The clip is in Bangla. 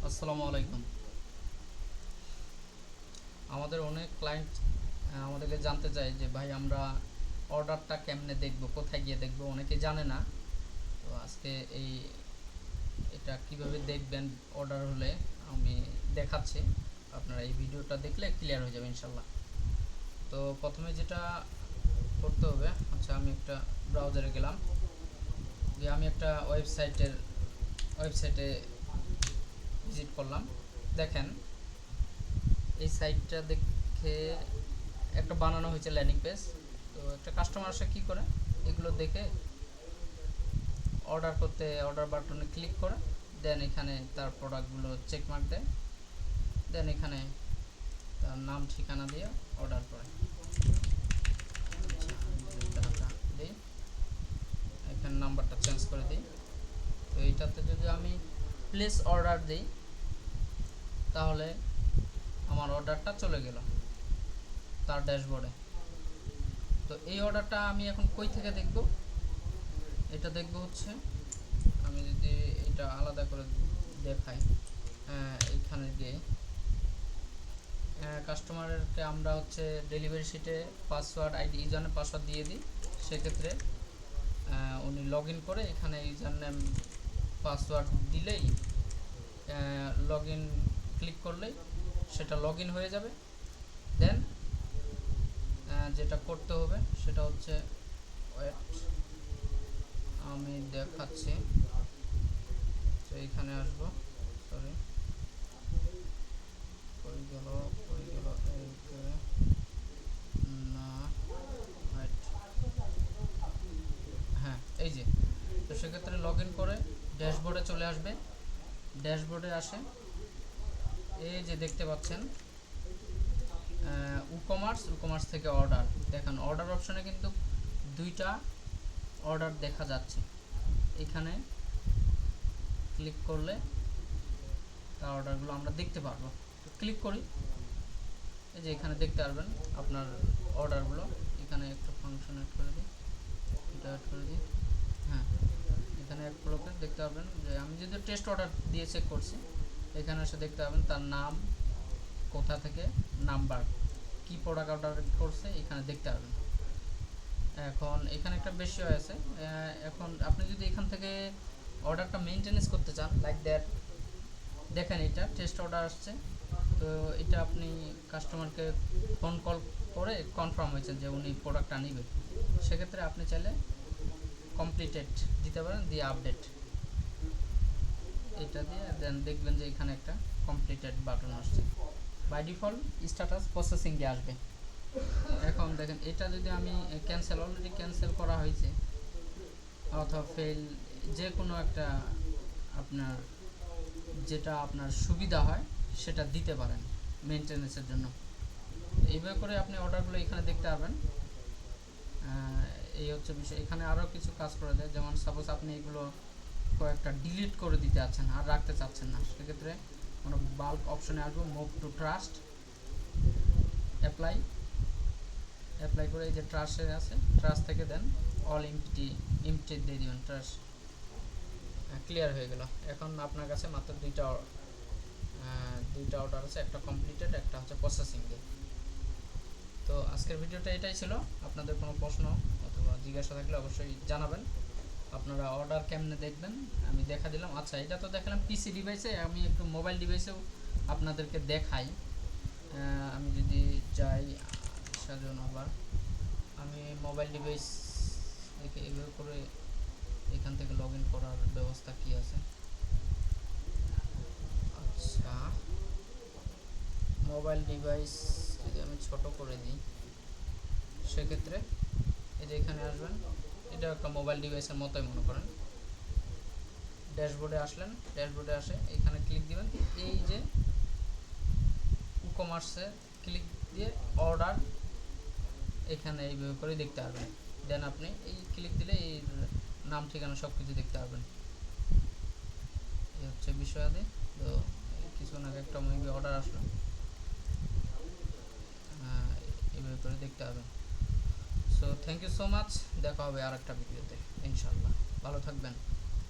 আসসালামু আলাইকুম। আমাদের অনেক ক্লায়েন্ট আমাদেরকে জানতে চায় যে ভাই আমরা অর্ডারটা কেমনে দেখব, কোথায় গিয়ে দেখব, অনেকে জানে না। তো আজকে এটা কিভাবে দেখবেন অর্ডার হলে আমি দেখাচ্ছি। আপনারা এই ভিডিওটা দেখলে ক্লিয়ার হয়ে যাবে ইনশাল্লাহ। তো প্রথমে যেটা করতে হবে, আচ্ছা আমি একটা ব্রাউজারে গেলাম, যে আমি একটা ওয়েবসাইটে ভিজিট করলাম। দেখেন এই সাইটটা দেখে একটা বানানো হয়েছে ল্যান্ডিং পেজ। তো একটা কাস্টমার আসে কী করে, এগুলো দেখে অর্ডার বাটনে ক্লিক করে দেন এখানে তার প্রোডাক্টগুলো চেকমার্ক দেয়, দেন এখানে তার নাম ঠিকানা দিয়ে অর্ডার করে। টাকা দিই, এখানে নাম্বারটা চেঞ্জ করে দিই। তো এইটাতে যদি আমি প্লেস অর্ডার দিই তাহলে আমার অর্ডারটা চলে গেল তার ড্যাশবোর্ডে। তো এই অর্ডারটা আমি এখন কই থেকে দেখব, এটা দেখব হচ্ছে, আমি যদি এটা আলাদা করে দেখাই, এইখানে গিয়ে কাস্টমারকে আমরা হচ্ছে ডেলিভারি শিটে পাসওয়ার্ড আইডি ইউজারনেম পাসওয়ার্ড দিয়ে দিই। সেক্ষেত্রে উনি লগ ইন করে এখানে ইউজার নেম পাসওয়ার্ড দিলেই লগ ইন ক্লিক করলেই সেটা লগ ইন হয়ে যাবে। দেন যেটা করতে হবে সেটা হচ্ছে, ওয়েট আমি দেখাচ্ছি। তো এইখানে আসবো, সরি কই গেল না, হ্যাঁ এই যে। তো সেক্ষেত্রে লগ ইন করে ড্যাশবোর্ডে চলে আসবে। ড্যাশবোর্ডে আসে এই যে দেখতে পাচ্ছেন ই-কমার্স থেকে অর্ডার। দেখেন অর্ডার অপশনে কিন্তু দুইটা অর্ডার দেখা যাচ্ছে। এখানে ক্লিক করলে তার অর্ডারগুলো আমরা দেখতে পারবো। ক্লিক করি, এই যে এখানে দেখতে পারবেন আপনার অর্ডারগুলো। এখানে একটা ফাংশন অ্যাড করে দিই, এটা অ্যাড করে দিই, হ্যাঁ এখানে অ্যাড করে দেখতে পারবেন যে আমি যদি টেস্ট অর্ডার দিয়ে চেক করছি, এখানে এসে দেখতে পাবেন তার নাম, কোথা থেকে, নাম্বার, কি প্রোডাক্ট অর্ডার করছে এখানে দেখতে পাবেন। এখন এখানে একটা বিষয় আছে, এখন আপনি যদি এখান থেকে অর্ডারটা মেনটেনেন্স করতে চান লাইক দ্যাট, দেখেন এটা টেস্ট অর্ডার আসছে। তো এটা আপনি কাস্টমারকে ফোন কল করে কনফার্ম হয়েছে যে উনি প্রোডাক্টটা নেবে, সেক্ষেত্রে আপনি চাইলে কমপ্লিটেড দিতে পারেন, দিয়ে আপডেট এটা দিয়ে দেন দেখবেন যে এখানে একটা কমপ্লিটেড বাটন আসছে। বাই ডিফল্ট স্ট্যাটাস প্রসেসিং দিয়ে আসবে। এখন দেখেন এটা যদি আমি অলরেডি ক্যান্সেল করা হয়েছে অথবা ফেল, যে কোনো একটা আপনার যেটা আপনার সুবিধা হয় সেটা দিতে পারেন মেনটেনেন্সের জন্য। এইভাবে করে আপনি অর্ডারগুলো এখানে দেখতে পারবেন। এই হচ্ছে বিষয়। এখানে আরও কিছু কাজ করা যায়, যেমন সাপোজ আপনি এগুলো কয়েকটা ডিলিট করে দিতে চাচ্ছেন আর রাখতে চাচ্ছেন না, সেক্ষেত্রে আমরা বাল্ক অপশনে আসবো, মুভ টু ট্রাস্ট, অ্যাপ্লাই করে এই যে ট্রাস্টে আছে, ট্রাস্ট থেকে দেন অল ইমটি দিয়ে দিবেন, ট্রাস্ট ক্লিয়ার হয়ে গেল। এখন আপনার কাছে মাত্র দুইটা অর্ডার আছে, একটা কমপ্লিটেড, একটা হচ্ছে প্রসেসিং দিয়ে। তো আজকের ভিডিওটা এটাই ছিল। আপনাদের কোনো প্রশ্ন অথবা জিজ্ঞাসা থাকলে অবশ্যই জানাবেন। আপনারা অর্ডার কেমনে দেখবেন আমি দেখা দিলাম। আচ্ছা এটা তো দেখালাম পিসি ডিভাইসে, আমি একটু মোবাইল ডিভাইসেও আপনাদেরকে দেখাই। আমি যদি যাই সাজানো, আবার আমি মোবাইল ডিভাইস দেখে এভাবে করে এখান থেকে লগ ইন করার ব্যবস্থা কি আছে। আচ্ছা মোবাইল ডিভাইস যদি আমি ছোট করে দিই, সেক্ষেত্রে এই যে এখানে আসবেন, এটা একটা মোবাইল ডিভাইসের মতোই মনে করেন। ড্যাশবোর্ডে আসলেন, ড্যাশবোর্ডে আসে এখানে ক্লিক দিবেন, এই যে ই-কমার্সে ক্লিক দিয়ে অর্ডার এখানে এইভাবে করে দেখতে পারবেন। দেন আপনি এই ক্লিক দিলে এই নাম ঠিকানা সব কিছু দেখতে পারবেন। এই হচ্ছে বিষয়াদি। তো কিছুক্ষণ আগে একটা মুভি অর্ডার আসলো, এইভাবে করে দেখতে পাবেন। So thank you so much, দেখা হবে আর একটা ভিডিওতে ইনশাআল্লাহ। ভালো থাকবেন।